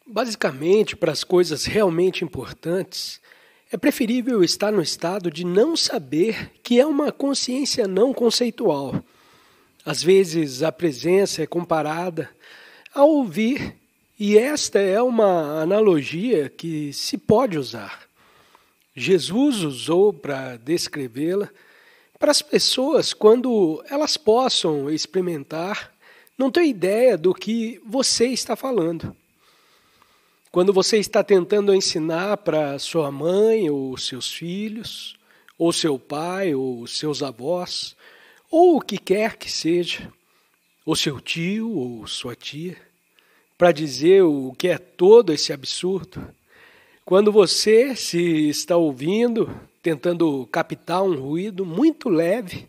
Basicamente, para as coisas realmente importantes, é preferível estar no estado de não saber, que é uma consciência não conceitual. Às vezes, a presença é comparada a ouvir, e esta é uma analogia que se pode usar. Jesus usou para descrevê-la para as pessoas quando elas possam experimentar, não ter ideia do que você está falando. Quando você está tentando ensinar para sua mãe ou seus filhos, ou seu pai ou seus avós, ou o que quer que seja, ou seu tio ou sua tia, para dizer o que é todo esse absurdo, quando você se está ouvindo, tentando captar um ruído muito leve,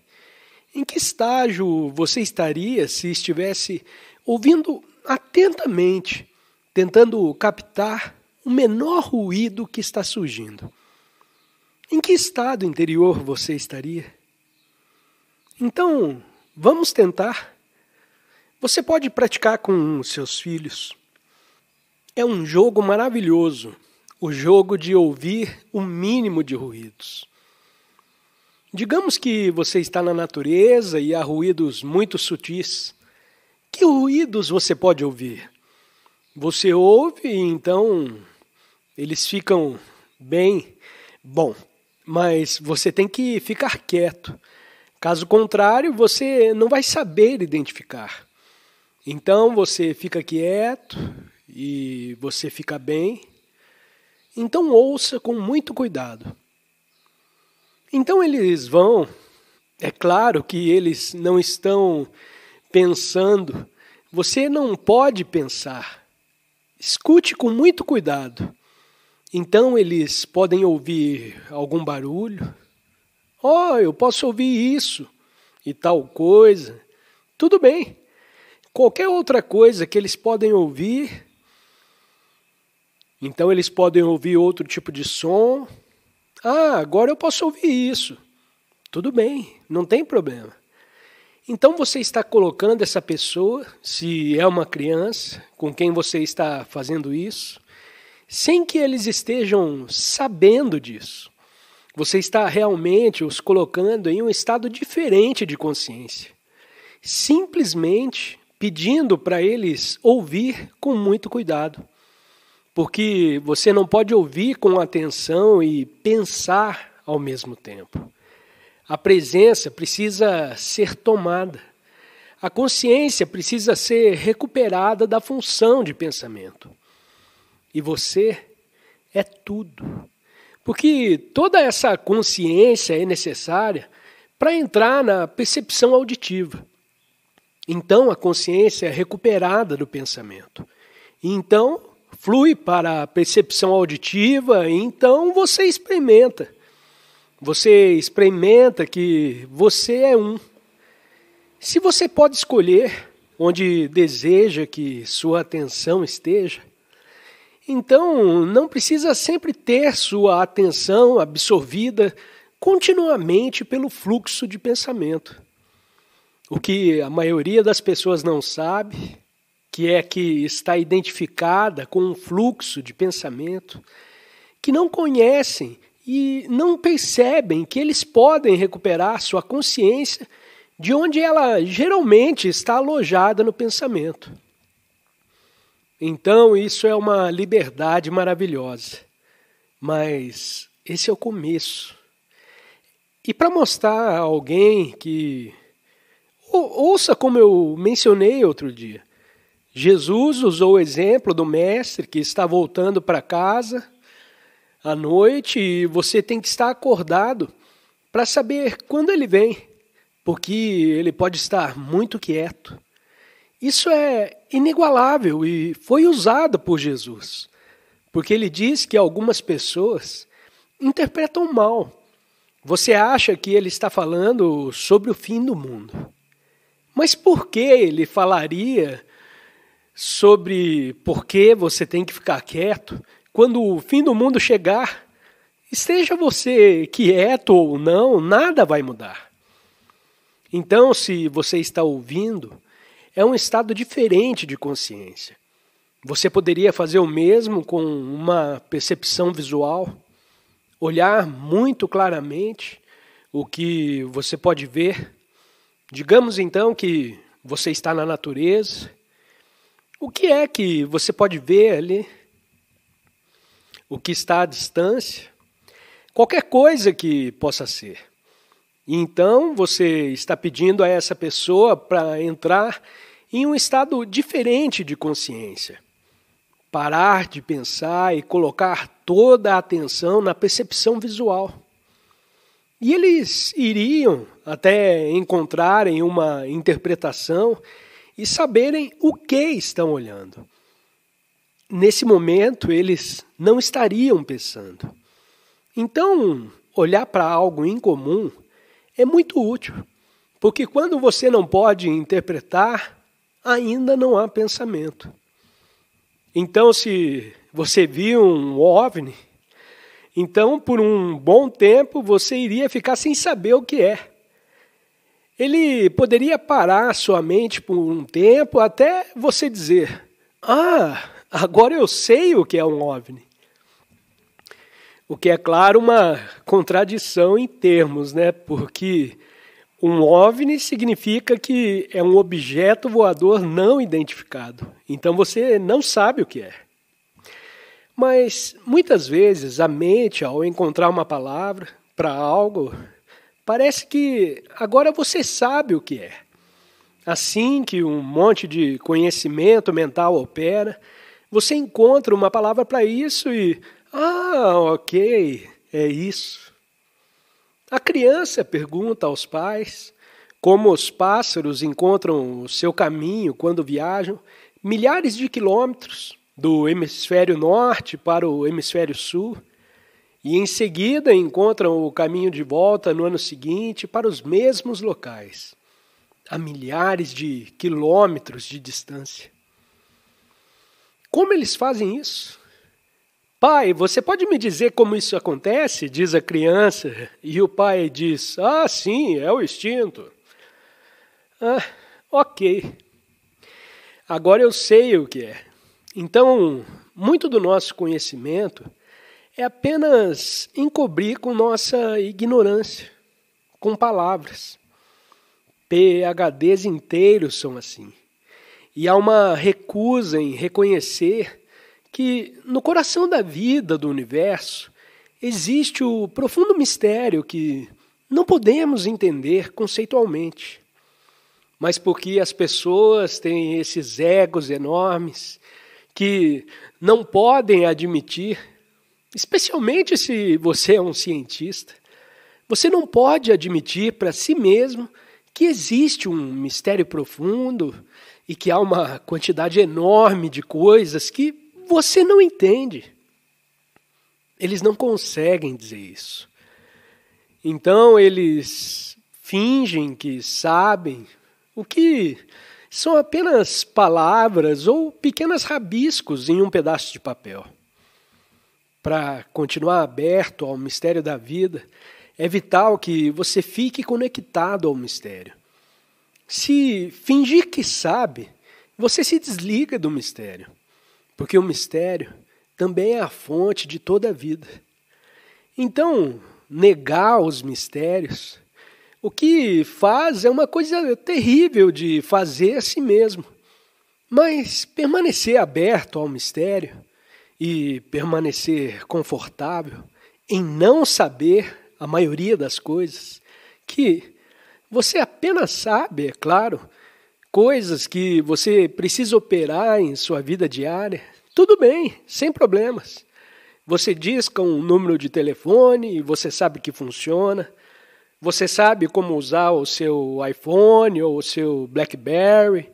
em que estágio você estaria se estivesse ouvindo atentamente, tentando captar o menor ruído que está surgindo? Em que estado interior você estaria? Então, vamos tentar. Você pode praticar com seus filhos. É um jogo maravilhoso, o jogo de ouvir o mínimo de ruídos. Digamos que você está na natureza e há ruídos muito sutis. Que ruídos você pode ouvir? Você ouve e então eles ficam bem bom, mas você tem que ficar quieto. Caso contrário, você não vai saber identificar. Então você fica quieto e você fica bem. Então ouça com muito cuidado. Então eles vão, é claro que eles não estão pensando, você não pode pensar. Escute com muito cuidado. Então eles podem ouvir algum barulho. Eu posso ouvir isso e tal coisa. Tudo bem. Qualquer outra coisa que eles podem ouvir. Então eles podem ouvir outro tipo de som. Agora eu posso ouvir isso. Tudo bem, não tem problema. Então você está colocando essa pessoa, se é uma criança, com quem você está fazendo isso, sem que eles estejam sabendo disso. Você está realmente os colocando em um estado diferente de consciência. Simplesmente pedindo para eles ouvir com muito cuidado. Porque você não pode ouvir com atenção e pensar ao mesmo tempo. A presença precisa ser tomada. A consciência precisa ser recuperada da função de pensamento. E você é tudo. Porque toda essa consciência é necessária para entrar na percepção auditiva. Então a consciência é recuperada do pensamento. E então flui para a percepção auditiva, e então você experimenta. Você experimenta que você é um. Se você pode escolher onde deseja que sua atenção esteja, então não precisa sempre ter sua atenção absorvida continuamente pelo fluxo de pensamento. O que a maioria das pessoas não sabe, que é que está identificada com um fluxo de pensamento, que não conhecem e não percebem que eles podem recuperar sua consciência de onde ela geralmente está alojada no pensamento. Então isso é uma liberdade maravilhosa, mas esse é o começo. E para mostrar a alguém que... Ouça como eu mencionei outro dia. Jesus usou o exemplo do mestre que está voltando para casa à noite e você tem que estar acordado para saber quando ele vem, porque ele pode estar muito quieto. Isso é inigualável e foi usado por Jesus, porque ele diz que algumas pessoas interpretam mal. Você acha que ele está falando sobre o fim do mundo. Mas por que ele falaria sobre por que você tem que ficar quieto quando o fim do mundo chegar? Esteja você quieto ou não, nada vai mudar. Então, se você está ouvindo, é um estado diferente de consciência. Você poderia fazer o mesmo com uma percepção visual, olhar muito claramente o que você pode ver. Digamos então que você está na natureza. O que é que você pode ver ali? O que está à distância? Qualquer coisa que possa ser. E então você está pedindo a essa pessoa para entrar em um estado diferente de consciência. Parar de pensar e colocar toda a atenção na percepção visual. E eles iriam até encontrarem uma interpretação e saberem o que estão olhando. Nesse momento, eles não estariam pensando. Então, olhar para algo incomum é muito útil, porque quando você não pode interpretar, ainda não há pensamento. Então, se você viu um OVNI, então por um bom tempo você iria ficar sem saber o que é. Ele poderia parar sua mente por um tempo até você dizer: "Ah, agora eu sei o que é um OVNI". O que é, claro, uma contradição em termos, né? Porque um OVNI significa que é um objeto voador não identificado. Então você não sabe o que é. Mas muitas vezes a mente, ao encontrar uma palavra para algo, parece que agora você sabe o que é. Assim que um monte de conhecimento mental opera, você encontra uma palavra para isso e ok, é isso. A criança pergunta aos pais como os pássaros encontram o seu caminho quando viajam milhares de quilômetros do hemisfério norte para o hemisfério sul e em seguida encontram o caminho de volta no ano seguinte para os mesmos locais, a milhares de quilômetros de distância. Como eles fazem isso? "Pai, você pode me dizer como isso acontece?", diz a criança, e o pai diz: "Sim, é o instinto". Ok. Agora eu sei o que é. Então, muito do nosso conhecimento é apenas encobrir com nossa ignorância, com palavras. PhDs inteiros são assim. E há uma recusa em reconhecer que no coração da vida, do universo, existe o profundo mistério que não podemos entender conceitualmente. Mas porque as pessoas têm esses egos enormes que não podem admitir, especialmente se você é um cientista, você não pode admitir para si mesmo que existe um mistério profundo e que há uma quantidade enorme de coisas que você não entende. Eles não conseguem dizer isso. Então eles fingem que sabem, o que são apenas palavras ou pequenos rabiscos em um pedaço de papel. Para continuar aberto ao mistério da vida, é vital que você fique conectado ao mistério. Se fingir que sabe, você se desliga do mistério. Porque o mistério também é a fonte de toda a vida. Então, negar os mistérios, o que faz é uma coisa terrível de fazer a si mesmo. Mas permanecer aberto ao mistério e permanecer confortável em não saber a maioria das coisas, que você apenas sabe, é claro, coisas que você precisa operar em sua vida diária, tudo bem, sem problemas. Você disca um número de telefone e você sabe que funciona. Você sabe como usar o seu iPhone ou o seu BlackBerry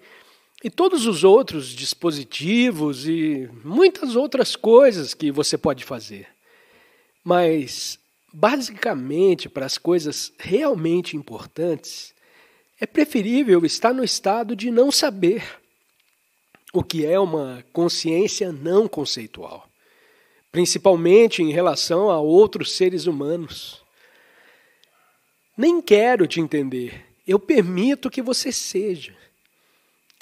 e todos os outros dispositivos e muitas outras coisas que você pode fazer. Mas, basicamente, para as coisas realmente importantes, é preferível estar no estado de não saber, o que é uma consciência não conceitual, principalmente em relação a outros seres humanos. Nem quero te entender, eu permito que você seja.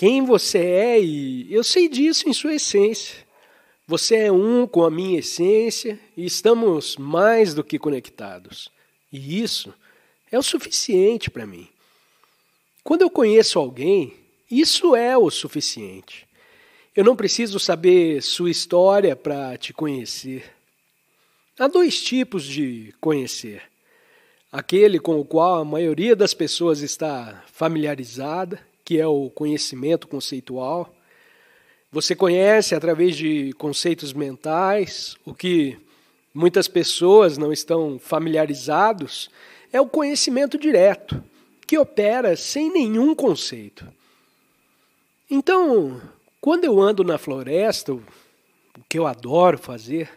quem você é e eu sei disso em sua essência. Você é um com a minha essência e estamos mais do que conectados. E isso é o suficiente para mim. Quando eu conheço alguém, isso é o suficiente. Eu não preciso saber sua história para te conhecer. Há dois tipos de conhecer. Aquele com o qual a maioria das pessoas está familiarizada, que é o conhecimento conceitual. Você conhece através de conceitos mentais. O que muitas pessoas não estão familiarizados é o conhecimento direto, que opera sem nenhum conceito. Então, quando eu ando na floresta, o que eu adoro fazer,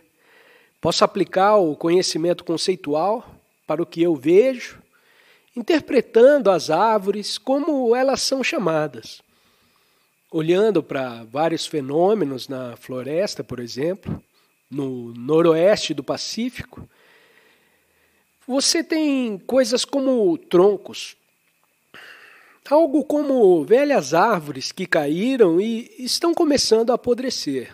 posso aplicar o conhecimento conceitual para o que eu vejo, interpretando as árvores como elas são chamadas. Olhando para vários fenômenos na floresta, por exemplo, no noroeste do Pacífico, você tem coisas como troncos, algo como velhas árvores que caíram e estão começando a apodrecer.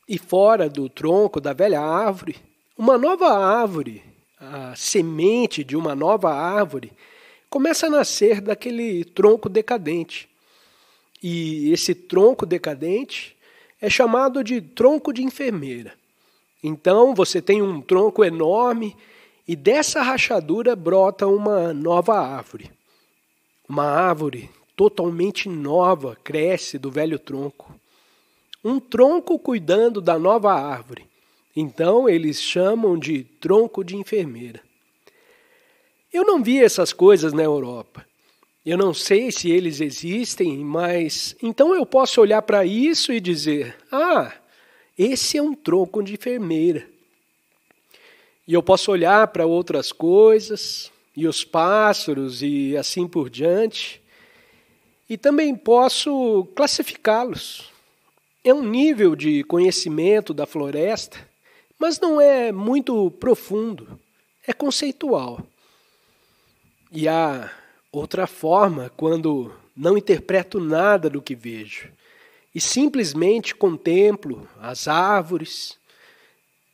E fora do tronco da velha árvore, uma nova árvore, a semente de uma nova árvore, começa a nascer daquele tronco decadente. E esse tronco decadente é chamado de tronco de enfermeira. Então você tem um tronco enorme e dessa rachadura brota uma nova árvore. Uma árvore totalmente nova cresce do velho tronco. Um tronco cuidando da nova árvore. Então eles chamam de tronco de enfermeira. Eu não vi essas coisas na Europa. Eu não sei se eles existem, mas então eu posso olhar para isso e dizer: esse é um tronco de enfermeira. E eu posso olhar para outras coisas, e os pássaros e assim por diante, e também posso classificá-los. É um nível de conhecimento da floresta, mas não é muito profundo, é conceitual. E há outra forma quando não interpreto nada do que vejo e simplesmente contemplo as árvores,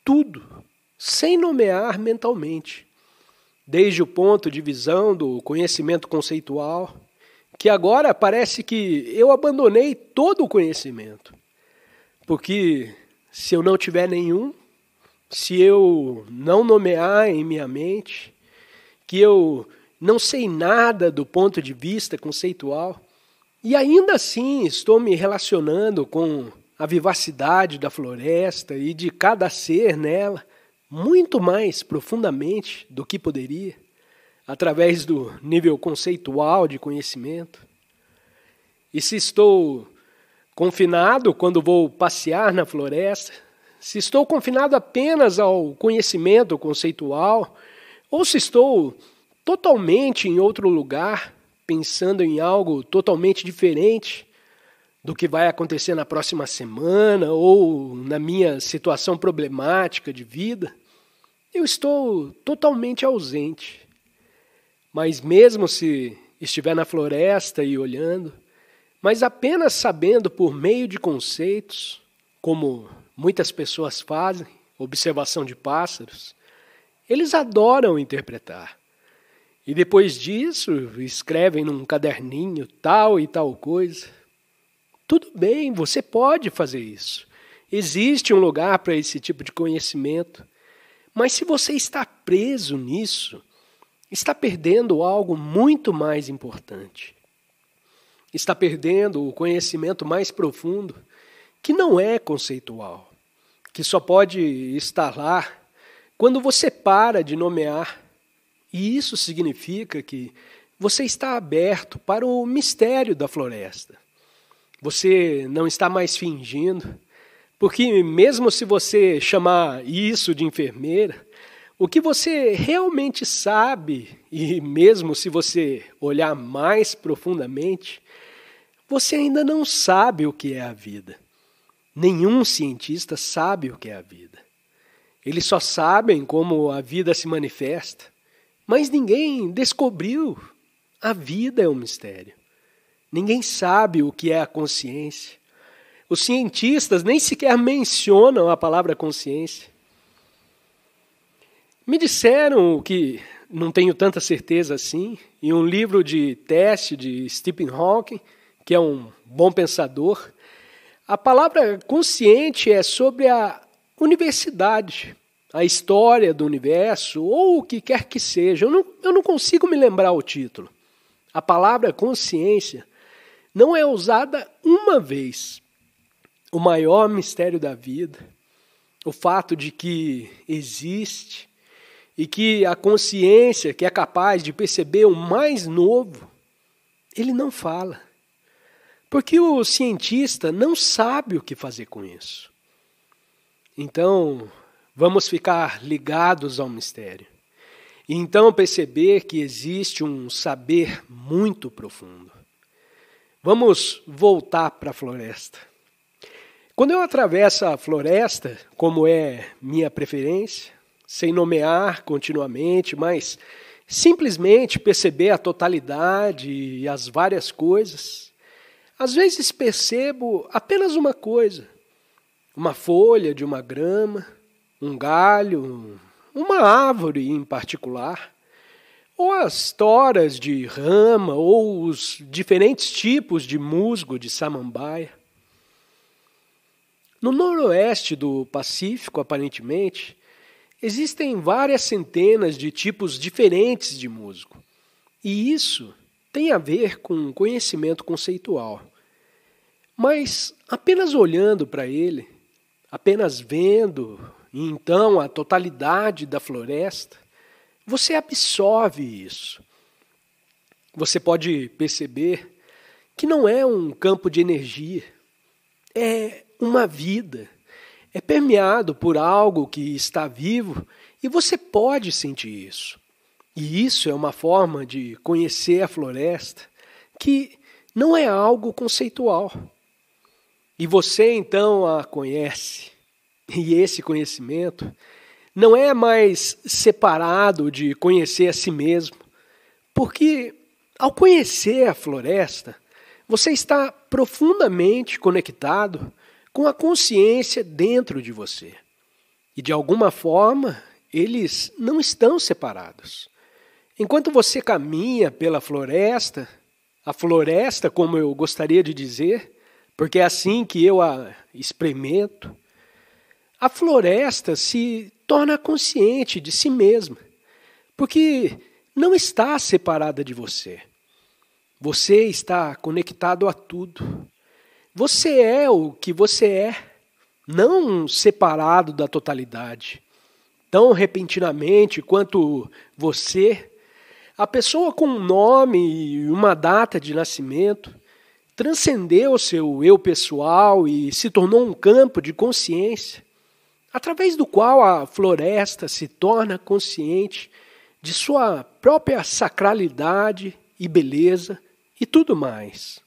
tudo, sem nomear mentalmente, desde o ponto de visão do conhecimento conceitual, que agora parece que eu abandonei todo o conhecimento, porque se eu não tiver nenhum, se eu não nomear em minha mente, que eu não sei nada do ponto de vista conceitual, e ainda assim estou me relacionando com a vivacidade da floresta e de cada ser nela, muito mais profundamente do que poderia, através do nível conceitual de conhecimento. E se estou confinado quando vou passear na floresta, se estou confinado apenas ao conhecimento conceitual, ou se estou totalmente em outro lugar, pensando em algo totalmente diferente do que vai acontecer na próxima semana ou na minha situação problemática de vida, eu estou totalmente ausente. Mas mesmo se estiver na floresta e olhando, mas apenas sabendo por meio de conceitos, como muitas pessoas fazem, observação de pássaros, eles adoram interpretar. E depois disso, escrevem num caderninho tal e tal coisa. Tudo bem, você pode fazer isso. Existe um lugar para esse tipo de conhecimento. Mas se você está preso nisso, está perdendo algo muito mais importante. Está perdendo o conhecimento mais profundo, que não é conceitual, que só pode estar lá quando você para de nomear. E isso significa que você está aberto para o mistério da floresta. Você não está mais fingindo, porque mesmo se você chamar isso de enfermeira, o que você realmente sabe, e mesmo se você olhar mais profundamente, você ainda não sabe o que é a vida. Nenhum cientista sabe o que é a vida. Eles só sabem como a vida se manifesta. Mas ninguém descobriu. A vida é um mistério. Ninguém sabe o que é a consciência. Os cientistas nem sequer mencionam a palavra consciência. Me disseram que, não tenho tanta certeza assim, em um livro de teste de Stephen Hawking, que é um bom pensador, a palavra consciente é sobre a universidade, a história do universo, ou o que quer que seja. Eu não consigo me lembrar o título. A palavra consciência não é usada uma vez. O maior mistério da vida, o fato de que existe e que a consciência que é capaz de perceber o mais novo, ele não fala. Porque o cientista não sabe o que fazer com isso. Então, vamos ficar ligados ao mistério. E então perceber que existe um saber muito profundo. Vamos voltar para a floresta. Quando eu atravesso a floresta, como é minha preferência, sem nomear continuamente, mas simplesmente perceber a totalidade e as várias coisas, às vezes percebo apenas uma coisa, uma folha de uma grama, um galho, uma árvore em particular, ou as toras de rama, ou os diferentes tipos de musgo de samambaia. No noroeste do Pacífico, aparentemente, existem várias centenas de tipos diferentes de musgo. E isso tem a ver com conhecimento conceitual. Mas apenas olhando para ele, apenas vendo, e então a totalidade da floresta, você absorve isso. Você pode perceber que não é um campo de energia, é uma vida, é permeado por algo que está vivo e você pode sentir isso. E isso é uma forma de conhecer a floresta que não é algo conceitual. E você então a conhece. E esse conhecimento não é mais separado de conhecer a si mesmo, porque ao conhecer a floresta, você está profundamente conectado com a consciência dentro de você. E de alguma forma, eles não estão separados. Enquanto você caminha pela floresta, a floresta, como eu gostaria de dizer, porque é assim que eu a experimento, a floresta se torna consciente de si mesma, porque não está separada de você. Você está conectado a tudo. Você é o que você é, não separado da totalidade. Tão repentinamente quanto você, a pessoa com um nome e uma data de nascimento transcendeu seu eu pessoal e se tornou um campo de consciência, através do qual a floresta se torna consciente de sua própria sacralidade e beleza e tudo mais.